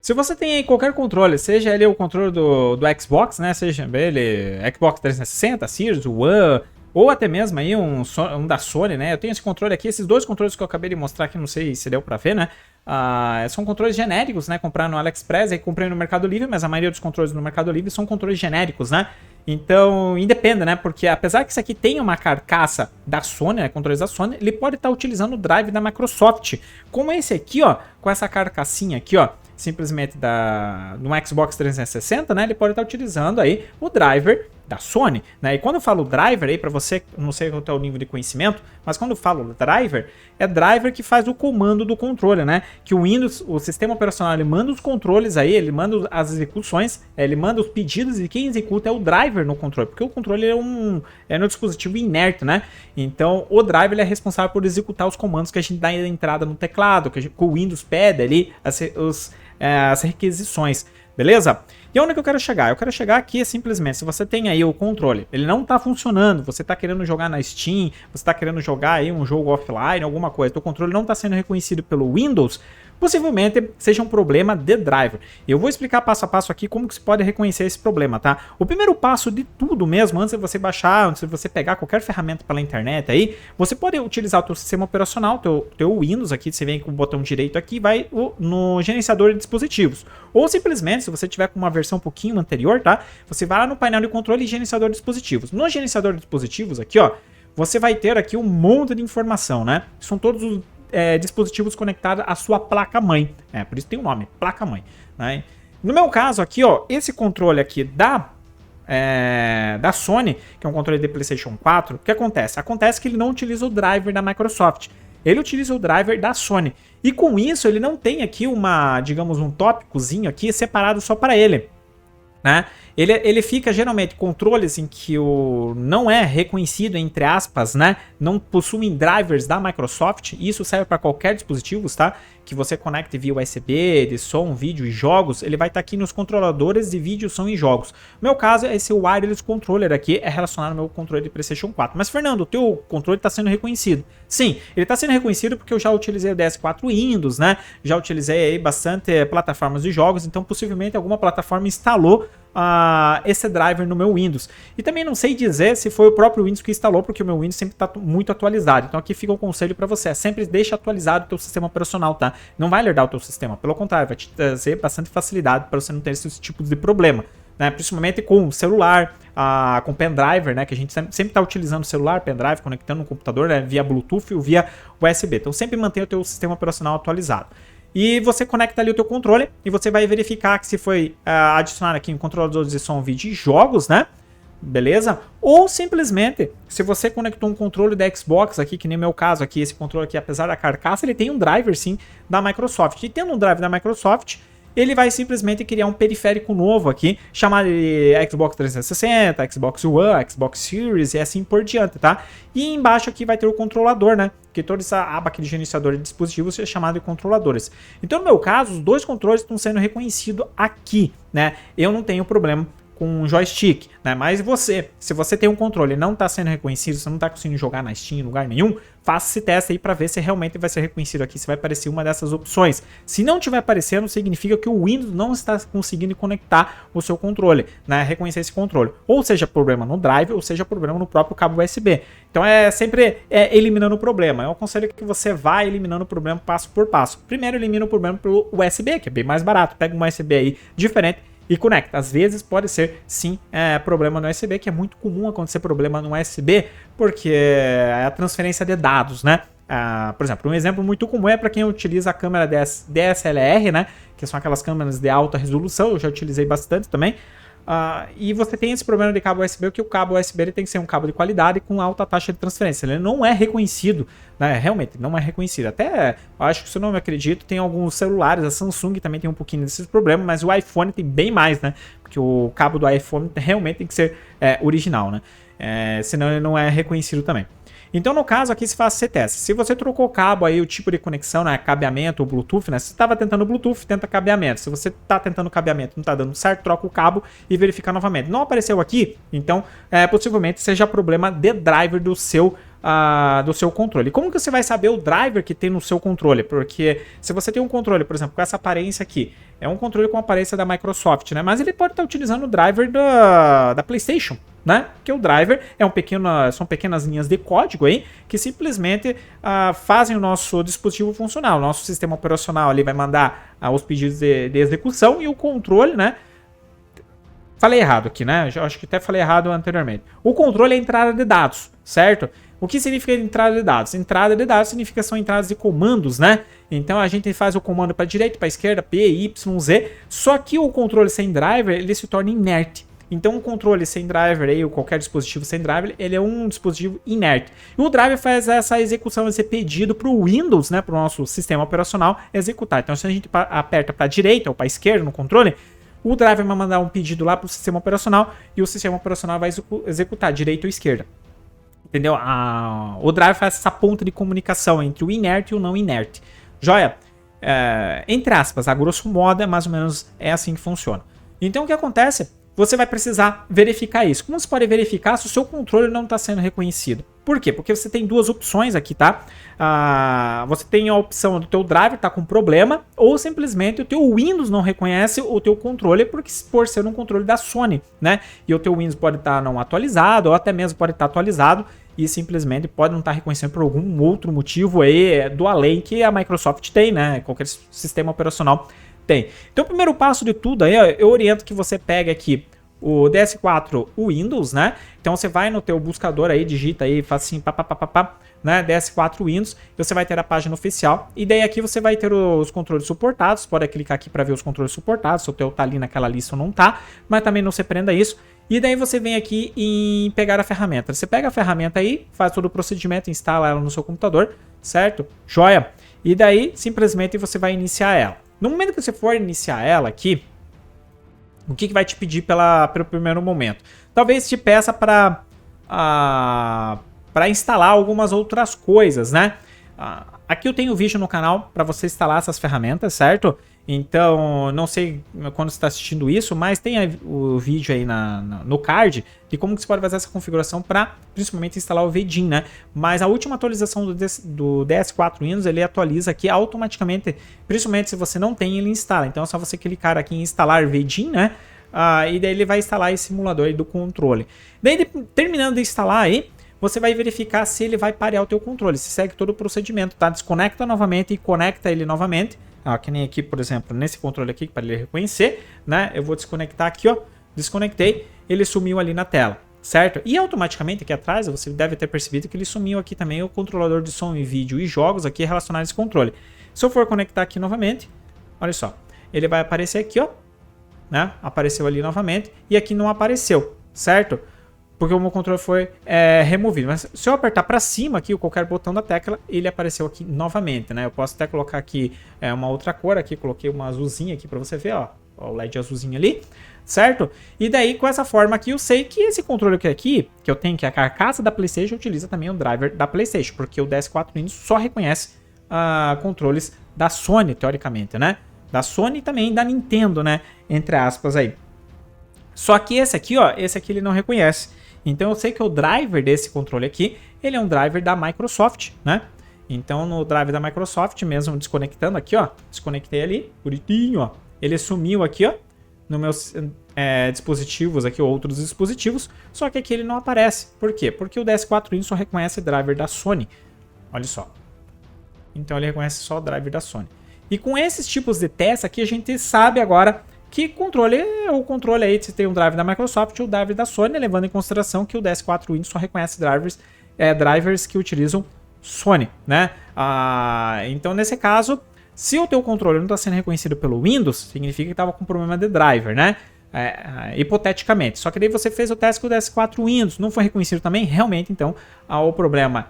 Se você tem aí qualquer controle, seja ele o controle do Xbox, né? Seja ele Xbox 360, Series, One, ou até mesmo aí um da Sony, né? Eu tenho esse controle aqui, esses dois controles que eu acabei de mostrar aqui, não sei se deu pra ver, né? São controles genéricos, né? Comprar no AliExpress, aí comprei no Mercado Livre, mas a maioria dos controles no Mercado Livre são controles genéricos, né? Então, independe, né? Porque apesar que isso aqui tem uma carcaça da Sony, né? Controles da Sony, ele pode estar utilizando o drive da Microsoft. Como esse aqui, ó, com essa carcassinha aqui, ó, simplesmente no Xbox 360, né? Ele pode estar utilizando aí o driver da Sony, né? E quando eu falo driver aí, para você, não sei qual é o nível de conhecimento, mas quando eu falo driver, é driver que faz o comando do controle, né? Que o Windows, o sistema operacional, ele manda os controles aí, ele manda as execuções, ele manda os pedidos e quem executa é o driver no controle, porque o controle é um dispositivo inerte, né? Então, o driver ele é responsável por executar os comandos que a gente dá entrada no teclado, que o Windows pede ali, as requisições, beleza? E onde que eu quero chegar? Eu quero chegar aqui simplesmente, se você tem aí o controle, ele não está funcionando, você está querendo jogar na Steam, você está querendo jogar aí um jogo offline, alguma coisa, o controle não está sendo reconhecido pelo Windows, possivelmente seja um problema de driver. Eu vou explicar passo a passo aqui como que se pode reconhecer esse problema, tá? O primeiro passo de tudo mesmo, antes de você baixar, antes de você pegar qualquer ferramenta pela internet aí, você pode utilizar o teu sistema operacional, teu Windows aqui, você vem com o botão direito aqui, vai no gerenciador de dispositivos. Ou simplesmente, se você tiver com uma versão um pouquinho anterior, tá? Você vai lá no painel de controle e gerenciador de dispositivos. No gerenciador de dispositivos aqui, ó, você vai ter aqui um monte de informação, né? São todos os dispositivos conectados à sua placa-mãe. Por isso tem o nome, placa-mãe. Né? No meu caso aqui, ó, esse controle aqui da Sony, que é um controle de PlayStation 4, o que acontece? Acontece que ele não utiliza o driver da Microsoft. Ele utiliza o driver da Sony. E com isso, ele não tem aqui digamos, um tópicozinho aqui separado só para ele. Né? Ele fica geralmente controles em que não é reconhecido, entre aspas, né? Não possuem drivers da Microsoft. Isso serve para qualquer dispositivo, tá? Que você conecte via USB, de som, vídeo e jogos. Ele vai estar aqui nos controladores de vídeo, som e jogos. No meu caso, esse wireless controller aqui é relacionado ao meu controle de PlayStation 4. Mas, Fernando, o teu controle está sendo reconhecido. Sim, ele está sendo reconhecido porque eu já utilizei o DS4 Windows, né? Já utilizei aí bastante plataformas de jogos. Então, possivelmente, alguma plataforma instalou esse driver no meu Windows. E também não sei dizer se foi o próprio Windows que instalou, porque o meu Windows sempre está muito atualizado. Então aqui fica um conselho para você, sempre deixa atualizado o teu sistema operacional, tá? Não vai lerdar o teu sistema, pelo contrário, vai te trazer bastante facilidade para você não ter esses tipos de problema, né? Principalmente com celular, com pendrive, né? Que a gente sempre está utilizando celular, pendrive, conectando no computador, né? Via Bluetooth ou via USB. Então sempre mantenha o teu sistema operacional atualizado. E você conecta ali o teu controle e você vai verificar que se foi adicionado aqui em controladores de som, vídeo e jogos, né? Beleza? Ou simplesmente, se você conectou um controle da Xbox aqui, que nem meu caso aqui, esse controle aqui, apesar da carcaça, ele tem um driver sim da Microsoft. E tendo um driver da Microsoft, ele vai simplesmente criar um periférico novo aqui, chamado de Xbox 360, Xbox One, Xbox Series e assim por diante, tá? E embaixo aqui vai ter o controlador, né? Porque toda essa aba aqui de gerenciador de dispositivos é chamada de controladores. Então, no meu caso, os dois controles estão sendo reconhecidos aqui, né? Eu não tenho problema com um joystick, né? Mas se você tem um controle e não está sendo reconhecido, você não está conseguindo jogar na Steam em lugar nenhum, faça esse teste aí para ver se realmente vai ser reconhecido aqui, se vai aparecer uma dessas opções. Se não estiver aparecendo, significa que o Windows não está conseguindo conectar o seu controle, né? Reconhecer esse controle. Ou seja, problema no drive, ou seja, problema no próprio cabo USB. Então é sempre eliminando o problema. Eu aconselho que você vá eliminando o problema passo por passo. Primeiro elimina o problema pelo USB, que é bem mais barato. Pega um USB aí diferente e conecta. Às vezes pode ser sim problema no USB, que é muito comum acontecer problema no USB, porque é a transferência de dados, né? Por exemplo, um exemplo muito comum é para quem utiliza a câmera DSLR, né? Que são aquelas câmeras de alta resolução, eu já utilizei bastante também. E você tem esse problema de cabo USB, que o cabo USB ele tem que ser um cabo de qualidade com alta taxa de transferência. Ele não é reconhecido, né? Realmente não é reconhecido. Até, acho que se eu não me acredito, tem alguns celulares, a Samsung também tem um pouquinho desses problemas, mas o iPhone tem bem mais, né? Porque o cabo do iPhone realmente tem que ser original, né? Senão ele não é reconhecido também. Então, no caso aqui, se faz esse teste. Se você trocou o cabo aí, o tipo de conexão, né, cabeamento ou Bluetooth, né? Se você estava tentando Bluetooth, tenta cabeamento. Se você está tentando cabeamento e não está dando certo, troca o cabo e verifica novamente. Não apareceu aqui, então possivelmente seja problema de driver do seu controle. Como que você vai saber o driver que tem no seu controle? Porque se você tem um controle, por exemplo, com essa aparência aqui, é um controle com aparência da Microsoft, né? Mas ele pode estar utilizando o driver da PlayStation, né? Que o driver são pequenas linhas de código aí que simplesmente fazem o nosso dispositivo funcionar. O nosso sistema operacional ali vai mandar os pedidos de execução e o controle, né? Falei errado aqui, né? Eu acho que até falei errado anteriormente. O controle é a entrada de dados, certo? O que significa entrada de dados? Entrada de dados significa são entradas de comandos, né? Então a gente faz o comando para direita, para esquerda, P, Y, Z. Só que o controle sem driver ele se torna inerte. Então o controle sem driver aí, ou qualquer dispositivo sem driver, ele é um dispositivo inerte. E o driver faz essa execução, esse pedido para o Windows, né, para o nosso sistema operacional executar. Então se a gente aperta para a direita ou para a esquerda no controle, o driver vai mandar um pedido lá para o sistema operacional e o sistema operacional vai executar direita ou esquerda. Entendeu? O driver faz essa ponta de comunicação entre o inerte e o não inerte. Joia? Entre aspas, a grosso modo, mais ou menos é assim que funciona. Então o que acontece? Você vai precisar verificar isso. Como você pode verificar se o seu controle não está sendo reconhecido? Por quê? Porque você tem duas opções aqui, tá? Você tem a opção do teu driver tá com problema ou simplesmente o teu Windows não reconhece o teu controle por ser um controle da Sony, né? E o teu Windows pode estar não atualizado ou até mesmo pode estar atualizado e simplesmente pode não estar reconhecendo por algum outro motivo aí do além que a Microsoft tem, né? Qualquer sistema operacional tem. Então o primeiro passo de tudo aí, eu oriento que você pegue aqui o DS4 Windows, né? Então você vai no teu buscador aí, digita aí, faz assim, né? DS4 Windows, e você vai ter a página oficial, e daí aqui você vai ter os controles suportados, pode clicar aqui para ver os controles suportados, se o teu tá ali naquela lista ou não tá, mas também não se prenda isso. E daí você vem aqui em pegar a ferramenta. Você pega a ferramenta aí, faz todo o procedimento, instala ela no seu computador, certo? Joia! E daí simplesmente você vai iniciar ela. No momento que você for iniciar ela aqui, o que vai te pedir pelo primeiro momento? Talvez te peça para instalar algumas outras coisas, né? Aqui eu tenho vídeo no canal para você instalar essas ferramentas, certo? Então, não sei quando você está assistindo isso, mas tem o vídeo aí no card de como que você pode fazer essa configuração para, principalmente, instalar o Vedin, né? Mas a última atualização do DS4 Windows, ele atualiza aqui automaticamente, principalmente se você não tem, ele instala. Então, é só você clicar aqui em instalar Vedin, né? E daí ele vai instalar esse simulador aí do controle. Daí, terminando de instalar aí, você vai verificar se ele vai parear o teu controle, se segue todo o procedimento, tá? Desconecta novamente e conecta ele novamente. Que nem aqui, por exemplo, nesse controle aqui, para ele reconhecer, né? Eu vou desconectar aqui, ó. Desconectei, ele sumiu ali na tela, certo? E automaticamente aqui atrás, você deve ter percebido que ele sumiu aqui também o controlador de som e vídeo e jogos aqui relacionados a esse controle. Se eu for conectar aqui novamente, olha só, ele vai aparecer aqui, ó, né? Apareceu ali novamente e aqui não apareceu, certo? Porque o meu controle foi removido. Mas se eu apertar para cima aqui, qualquer botão da tecla, ele apareceu aqui novamente, né? Eu posso até colocar aqui uma outra cor aqui, coloquei uma azulzinha aqui para você ver, ó, o LED azulzinho ali, certo? E daí, com essa forma aqui, eu sei que esse controle aqui, que eu tenho, que é a carcaça da PlayStation, utiliza também o driver da PlayStation, porque o DS4 Windows só reconhece controles da Sony, teoricamente, né? Da Sony e também da Nintendo, né? Entre aspas aí. Só que esse aqui, ó, ele não reconhece. Então eu sei que o driver desse controle aqui, ele é um driver da Microsoft, né? Então no driver da Microsoft, mesmo desconectando aqui, ó, desconectei ali, bonitinho, ó, ele sumiu aqui, ó, nos meus dispositivos aqui, outros dispositivos, só que aqui ele não aparece. Por quê? Porque o DS4 Windows só reconhece driver da Sony. Olha só. Então ele reconhece só o driver da Sony. E com esses tipos de testes aqui, a gente sabe agora que o controle aí, se tem um driver da Microsoft e o driver da Sony, levando em consideração que o DS4 Windows só reconhece drivers que utilizam Sony, né? Então, nesse caso, se o teu controle não está sendo reconhecido pelo Windows, significa que estava com problema de driver, né? Hipoteticamente. Só que daí você fez o teste com o DS4 Windows, não foi reconhecido também, realmente, então, o problema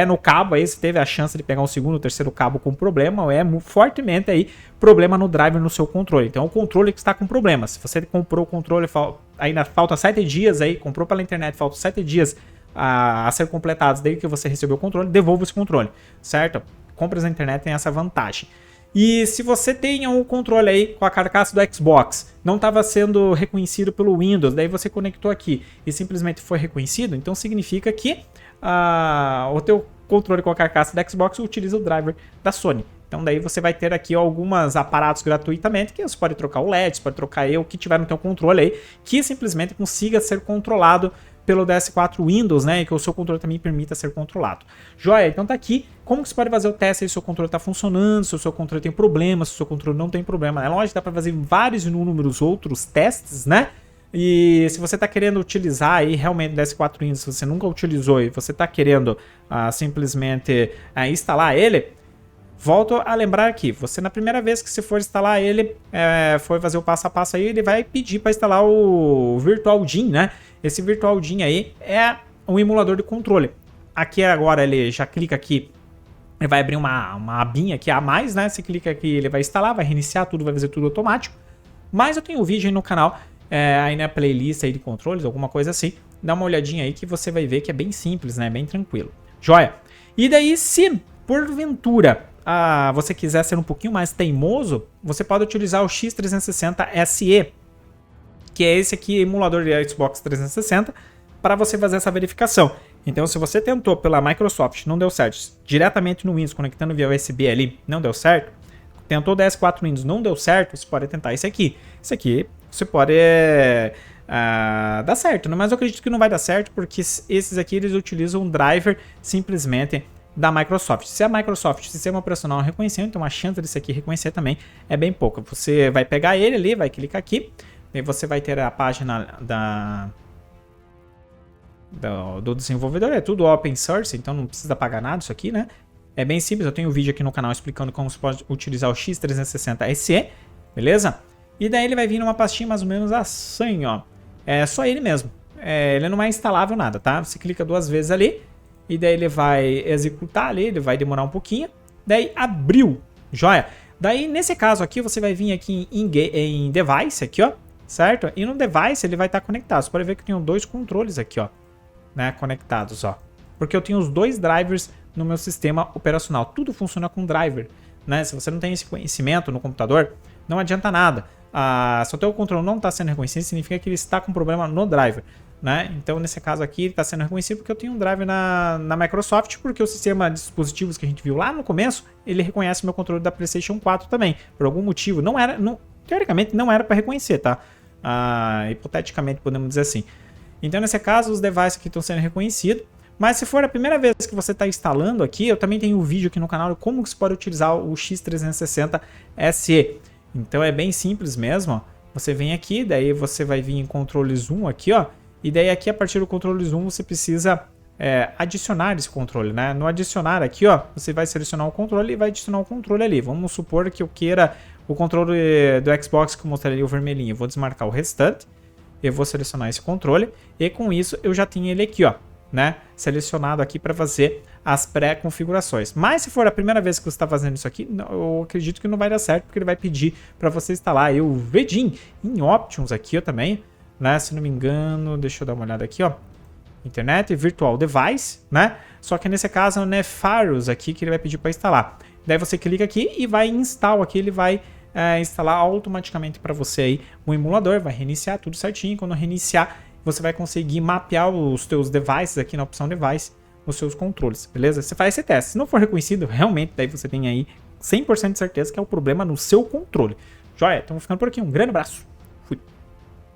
no cabo, aí você teve a chance de pegar um segundo ou terceiro cabo com problema, ou fortemente aí, problema no driver no seu controle. Então, o controle que está com problema. Se você comprou o controle, ainda falta 7 dias aí, comprou pela internet, faltam 7 dias a ser completados desde que você recebeu o controle, devolva esse controle, certo? Compras na internet tem essa vantagem. E se você tem um controle aí com a carcaça do Xbox, não estava sendo reconhecido pelo Windows, daí você conectou aqui e simplesmente foi reconhecido, então significa que o teu controle com a carcaça do Xbox utiliza o driver da Sony. Então daí você vai ter aqui alguns aparatos gratuitamente, que você pode trocar o LED, você pode trocar o que tiver no teu controle aí, que simplesmente consiga ser controlado pelo DS4 Windows, né, e que o seu controle também permita ser controlado. Joia, então tá aqui, como que você pode fazer o teste aí se o seu controle tá funcionando, se o seu controle tem problema, se o seu controle não tem problema. É lógico, dá para fazer vários inúmeros outros testes, né, e se você tá querendo utilizar aí realmente o DS4 Windows, se você nunca utilizou e você tá querendo simplesmente instalar ele, volto a lembrar aqui, você na primeira vez que você for instalar ele, for fazer o passo a passo aí, ele vai pedir para instalar o Virtual DIN, né? Esse Virtual DIN aí é um emulador de controle. Aqui agora ele já clica aqui, ele vai abrir uma abinha aqui a mais, né? Você clica aqui, ele vai instalar, vai reiniciar tudo, vai fazer tudo automático. Mas eu tenho um vídeo aí no canal, aí na playlist aí de controles, alguma coisa assim. Dá uma olhadinha aí que você vai ver que é bem simples, né? Bem tranquilo. Joia? E daí, se porventura você quiser ser um pouquinho mais teimoso, você pode utilizar o X360 SE, que é esse aqui, emulador de Xbox 360, para você fazer essa verificação. Então, se você tentou pela Microsoft, não deu certo, diretamente no Windows, conectando via USB ali, não deu certo, tentou o DS4 Windows, não deu certo, você pode tentar esse aqui. Esse aqui, você pode dar certo, mas eu acredito que não vai dar certo, porque esses aqui, eles utilizam um driver simplesmente da Microsoft. Se a Microsoft, sistema operacional, reconheceu, então a chance desse aqui reconhecer também é bem pouca. Você vai pegar ele ali, vai clicar aqui, e você vai ter a página do desenvolvedor, é tudo open source, então não precisa pagar nada isso aqui, né? É bem simples, eu tenho um vídeo aqui no canal explicando como você pode utilizar o X360 SE, beleza? E daí ele vai vir numa pastinha mais ou menos assim, ó. É só ele mesmo. Ele não é instalável nada, tá? Você clica 2 vezes ali, e daí ele vai executar ali, ele vai demorar um pouquinho. Daí abriu, joia? Daí nesse caso aqui, você vai vir aqui em device aqui, ó, certo? E no device ele vai estar conectado. Você pode ver que eu tenho 2 controles aqui, ó, né, conectados, ó. Porque eu tenho os 2 drivers no meu sistema operacional. Tudo funciona com driver, né? Se você não tem esse conhecimento no computador, não adianta nada. Se o teu controle não está sendo reconhecido, significa que ele está com problema no driver, né? Então, nesse caso aqui, ele está sendo reconhecido porque eu tenho um driver na Microsoft, porque o sistema de dispositivos que a gente viu lá no começo, ele reconhece o meu controle da PlayStation 4 também. Por algum motivo, teoricamente não era para reconhecer, tá? Hipoteticamente, podemos dizer assim. Então, nesse caso, os devices aqui estão sendo reconhecidos. Mas se for a primeira vez que você está instalando aqui, eu também tenho um vídeo aqui no canal de como você pode utilizar o X360 SE. Então é bem simples mesmo, ó. Você vem aqui, daí você vai vir em controle zoom aqui, ó. E daí aqui a partir do controle zoom você precisa adicionar esse controle, né? No adicionar aqui, ó, você vai selecionar o controle e vai adicionar o controle ali. Vamos supor que eu queira o controle do Xbox que eu mostrei ali, o vermelhinho. Eu vou desmarcar o restante, eu vou selecionar esse controle e com isso eu já tenho ele aqui, ó, né, selecionado aqui para fazer as pré-configurações. Mas se for a primeira vez que você está fazendo isso aqui, eu acredito que não vai dar certo, porque ele vai pedir para você instalar aí o VDIN em Options aqui, ó, também, né, se não me engano, deixa eu dar uma olhada aqui, ó, Internet Virtual Device, né, só que nesse caso é o Nefarus aqui que ele vai pedir para instalar. Daí você clica aqui e vai em Install aqui, ele vai instalar automaticamente para você aí o emulador, vai reiniciar tudo certinho. Quando reiniciar, você vai conseguir mapear os teus devices aqui na opção device, os seus controles, beleza? Você faz esse teste. Se não for reconhecido, realmente daí você tem aí 100% de certeza que é o problema no seu controle. Joia? Então vou ficando por aqui. Um grande abraço.